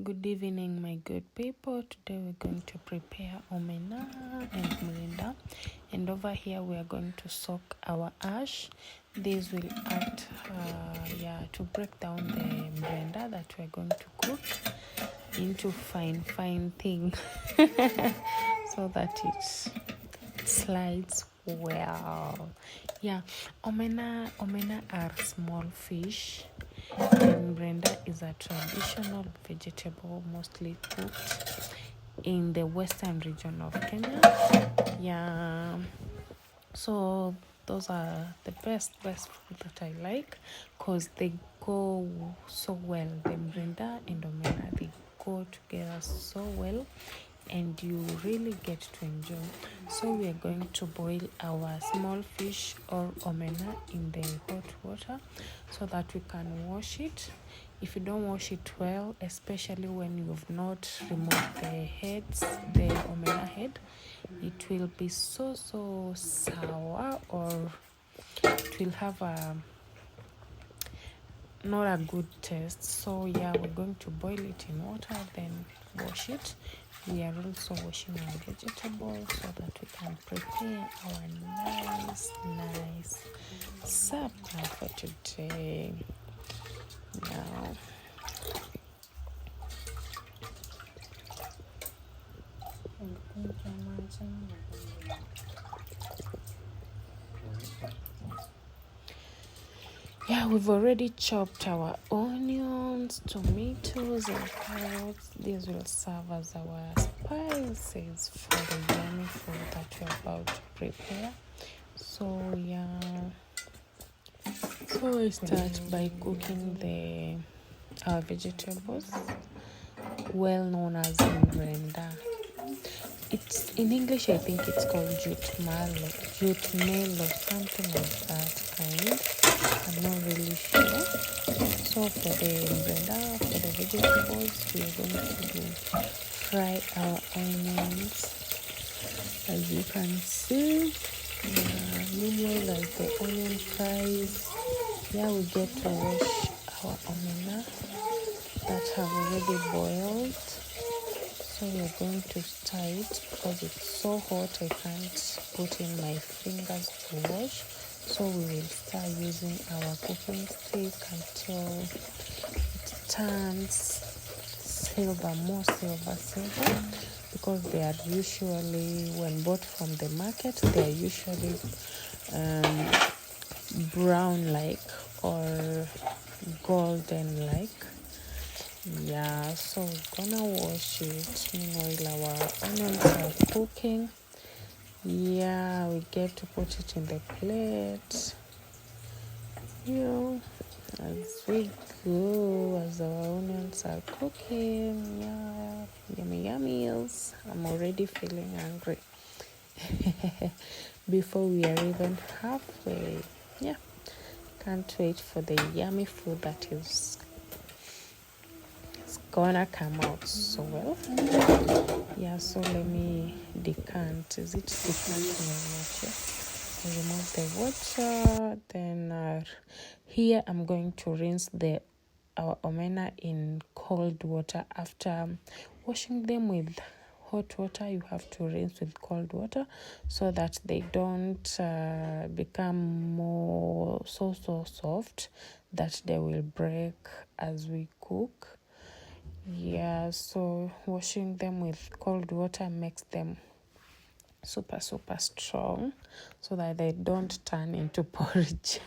Good evening, my good people. Today we're going to prepare omena and mrenda, and over here we are going to soak our ash. This will act, to break down the mrenda that we're going to cook into fine thing, so that it slides well. Omena are small fish, and mrenda is a traditional vegetable mostly cooked in the western region of Kenya. So those are the best food that I like, because they go so well. The mrenda and omena, they go together so well, and you really get to enjoy. So we are going to boil our small fish or omena in the hot water so that we can wash it. If you don't wash it well, especially when you've not removed the omena head, it will be so sour, or it will have not a good taste. So we're going to boil it in water, then wash it. We are also washing our vegetables so that we can prepare our nice supper for today. Now, we've already chopped our onions, tomatoes, and carrots. These will serve as our spices for the yummy food that we're about to prepare. So we start by cooking our vegetables, well known as mrenda. It's in English, I think it's called jute mallow, something like that kind. I'm not really sure. So for the mrenda, for the vegetables, we are going to fry our onions. As you can see, meanwhile as the onion fries, we get to wash our omena that have already boiled. So we're going to stir it because it's so hot I can't put in my fingers to wash. So we will start using our cooking stick until it turns more silver, because they are usually, when bought from the market, they are usually brown like or golden like. So we're gonna wash it. Meanwhile our onions are cooking. We get to put it in the plate. As we go, as our onions are cooking. Yummy meals. I'm already feeling hungry before we are even halfway. Can't wait for the yummy food that is gonna come out so well. So let me decant. Is it decanting or what? Remove the water. Then here I'm going to rinse our omena in cold water. After washing them with hot water, you have to rinse with cold water so that they don't become more so soft that they will break as we cook. So washing them with cold water makes them super strong so that they don't turn into porridge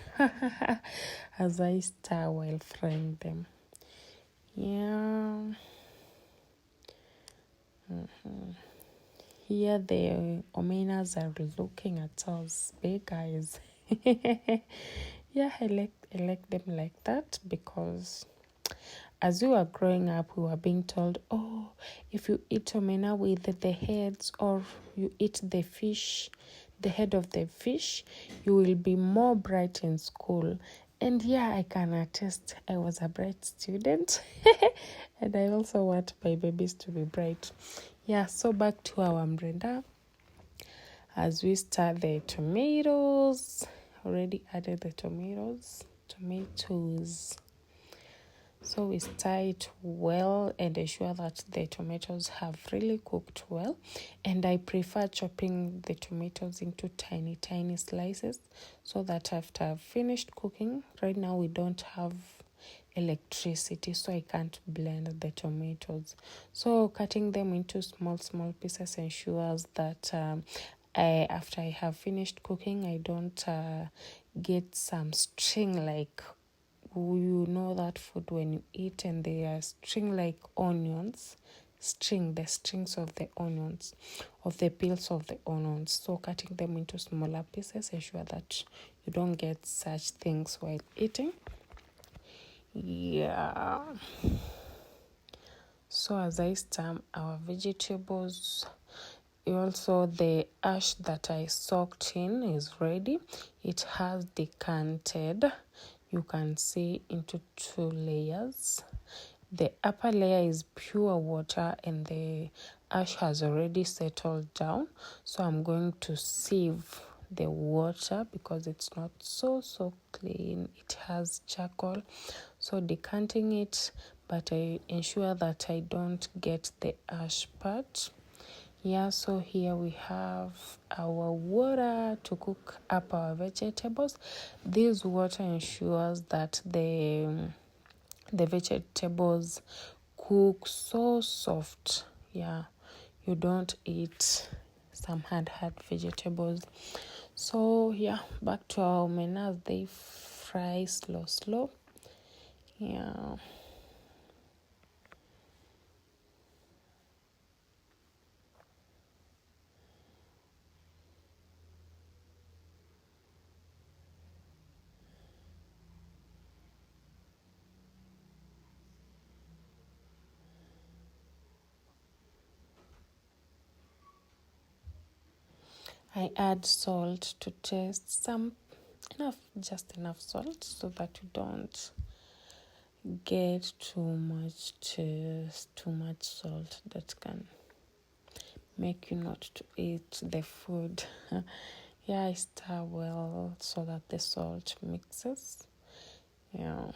as I stir while frying them. Here the omenas are looking at us big eyes. I like them like that, because as we were growing up, we were being told, if you eat omena with the heads, or you eat the head of the fish, you will be more bright in school. And I can attest, I was a bright student. And I also want my babies to be bright. So back to our mrenda. As we start the tomatoes, already added the tomatoes. So we stir it well and ensure that the tomatoes have really cooked well. And I prefer chopping the tomatoes into tiny, tiny slices so that after I've finished cooking, right now we don't have electricity, so I can't blend the tomatoes. So cutting them into small, small pieces ensures that after I have finished cooking, I don't get some string like, you know that food when you eat and they are string like onions, the strings of the onions, of the peels of the onions. So cutting them into smaller pieces ensure that you don't get such things while eating. Yeah. So as I stir our vegetables, also the ash that I soaked in is ready. It has decanted, you can see, into 2 layers. The upper layer is pure water and the ash has already settled down. So I'm going to sieve the water because it's not so clean. It has charcoal. So decanting it, but I ensure that I don't get the ash part. Yeah, so here we have our water to cook up our vegetables. This water ensures that the vegetables cook so soft. Yeah, you don't eat some hard vegetables. So yeah, back to our omena. They fry slow. Yeah. I add salt to taste, just enough salt so that you don't get too much taste, too much salt that can make you not to eat the food. Yeah, I stir well so that the salt mixes. Yeah.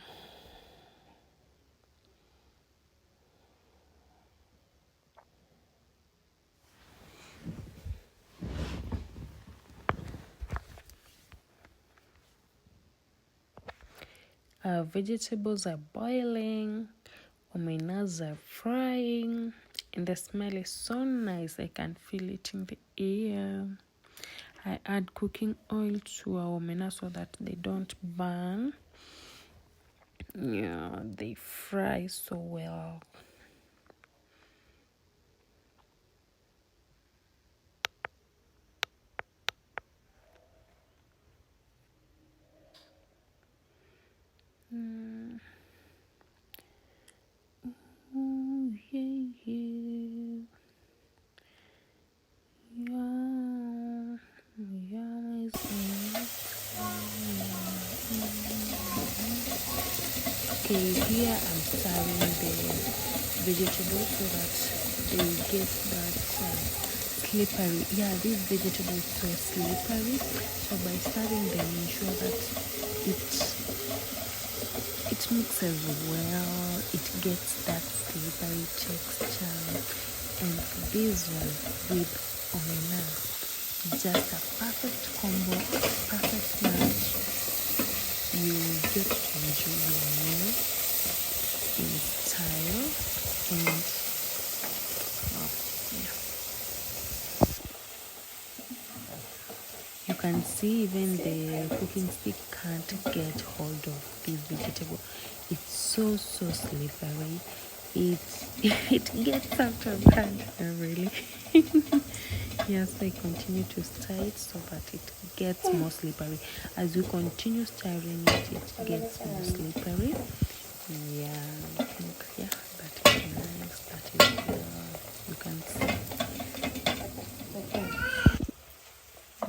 Our vegetables are boiling, omenas are frying, and the smell is so nice. I can feel it in the air. I add cooking oil to our omena so that they don't burn. Yeah, they fry so well. Ooh, yeah. Yeah. Yeah, okay, here I'm serving the vegetables so that they get that slippery. Yeah, these vegetables so slippery. So by stirring them, ensure that it mixes well. It gets that slippery texture, and this one with omena, just a perfect combo, perfect match. You get to enjoy your meal in style, and yeah. You can see even the cooking stick can't get hold of this vegetable. It's so slippery. It gets out of hand really. Yes, I continue to stir it so that it gets more slippery. As you continue stirring it, it gets more slippery. Yeah, I think that is nice. That is good. You can see.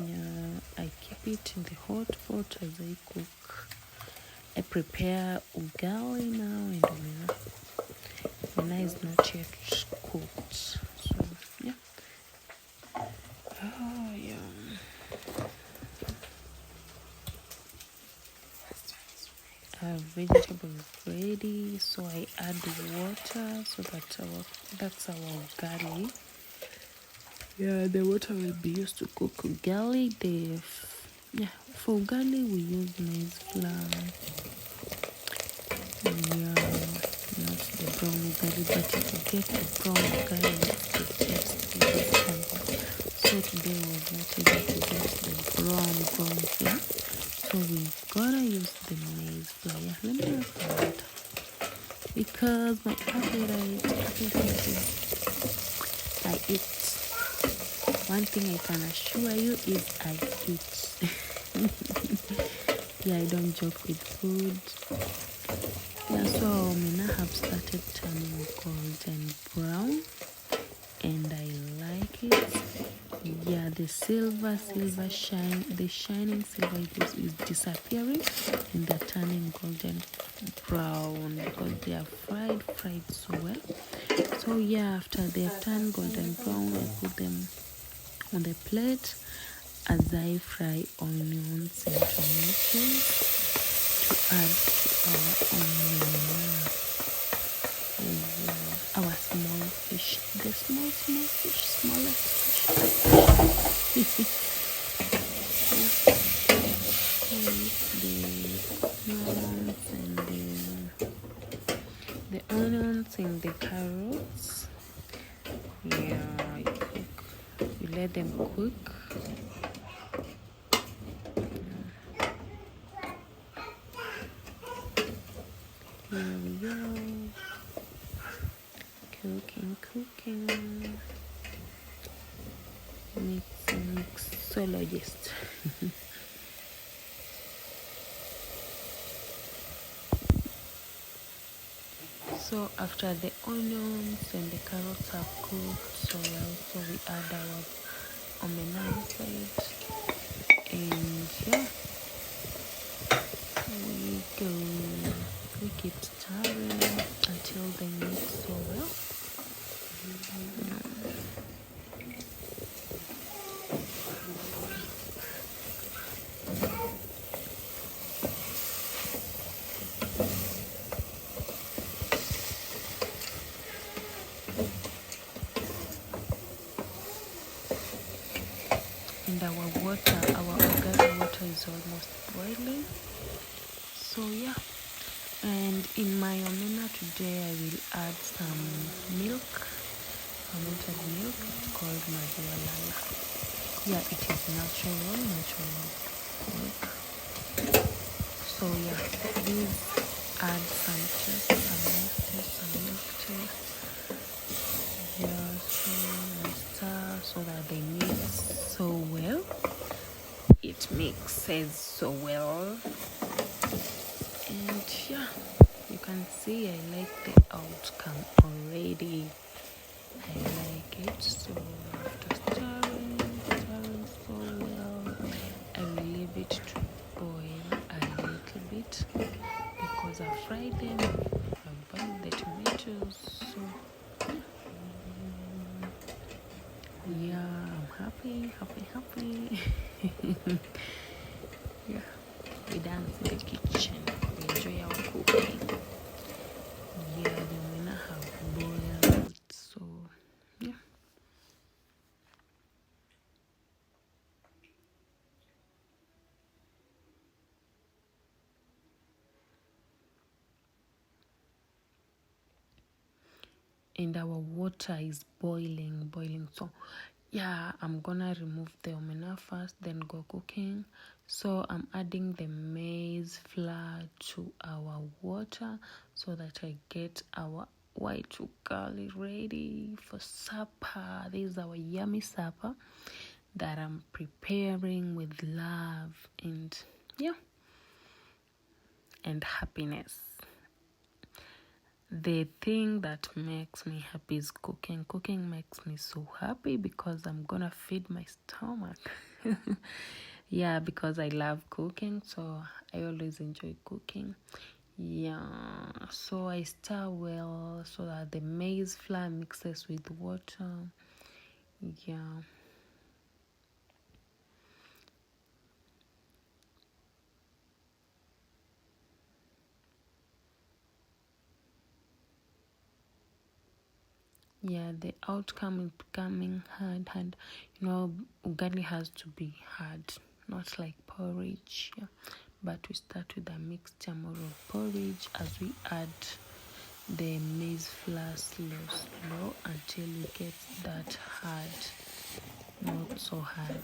Yeah, I keep it in the hot pot as I cook. I prepare ugali now, and omena is not yet cooked. So yeah. Oh yeah. I've vegetable is ready, so I add water so that that's our ugali. Yeah, the water will be used to cook ugali. For ugali we use maize flour. Yeah, not the brown ugali, but if you get the brown ugali, it's the best in this temple. So today I was not able to get the brown flour, so we gotta use the maize flour. Yeah, let me have that because my appetite. I eat. One thing I can assure you is I eat. Yeah, I don't joke with food. Yeah, so omena have started turning golden brown, and I like it. Yeah, the shining silver is disappearing, and they're turning golden brown because they are fried so well. So yeah, after they have turned golden brown, I put them on the plate as I fry onions and tomatoes to add to our omena. Our small fish, the smallest fish. The onions and the carrots. Yeah, you let them cook. Here we go. Cooking. Mixologist. So after the onions and the carrots are cooked so well, so we add our omena inside, and yeah, we keep stirring until they mix so well. And our ugali water is almost boiling. So yeah, and in my omena today I will add some milk, fermented milk. It's called maziwa lala. Yeah, it is natural milk. So yeah, please add some milk taste. Yeah, so that they mix so well. It mixes so well, and yeah, you can see I like the outcome already. I like it. So after stirring so well, I will leave it to boil a little bit because I fried them. I boiled the tomatoes. So yeah, I'm happy. Yeah, we dance in the kitchen. We enjoy our cooking. Yeah, the omena have boiled. So yeah. And our water is boiling. So yeah, I'm gonna remove the omena first, then go cooking. So I'm adding the maize flour to our water so that I get our white ugali ready for supper. This is our yummy supper that I'm preparing with love and happiness. The thing that makes me happy is cooking. Cooking makes me so happy because I'm gonna feed my stomach. Yeah, because I love cooking, so I always enjoy cooking. Yeah, so I stir well so that the maize flour mixes with water. Yeah. Yeah, the outcome is becoming hard. You know, ugali has to be hard, not like porridge. Yeah. But we start with a mixture more of porridge as we add the maize flour slow until we get that hard, not so hard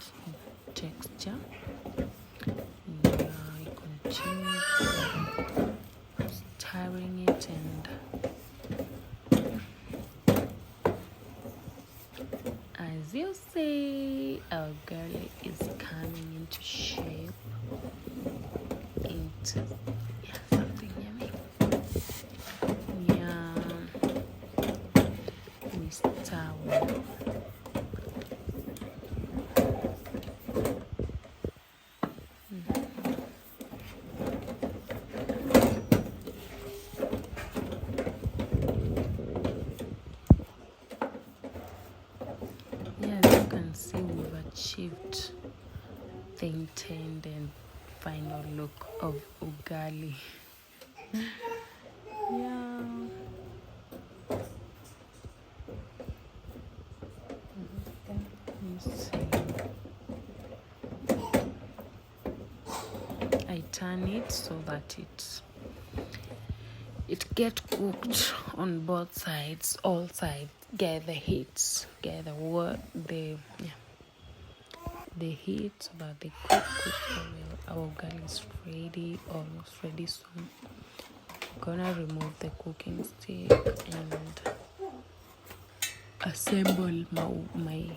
texture. Yeah, I continue stirring it, and as you see, our garlic is coming into shape, into something yummy. Yeah, we stir well. Yeah, as you can see, we've achieved the intended final look of ugali. Yeah. You see, I turn it so that it get cooked on both sides, all sides. Get the heat, get the heat so that they cook so well. Our ugali is ready, almost ready. So I'm gonna remove the cooking stick and assemble my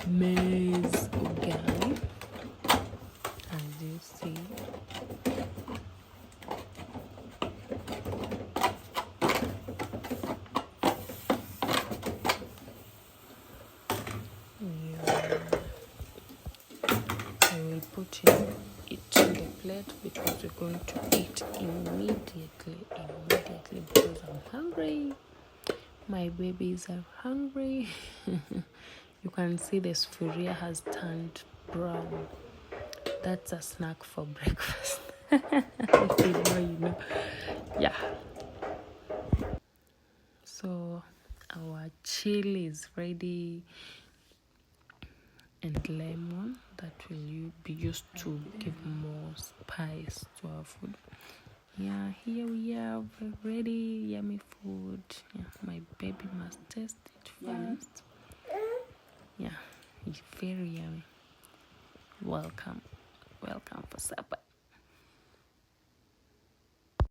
maize ugali. As you see, I will put it in the plate because we're going to eat immediately because I'm hungry. My babies are hungry. You can see the sufuria has turned brown. That's a snack for breakfast. If you know, you know. Yeah. So our chili is ready, and lemon that will be used to give more spice to our food. Yeah, here we are, ready, yummy food. Yeah, my baby must taste it first. Yeah, it's very yummy. Welcome.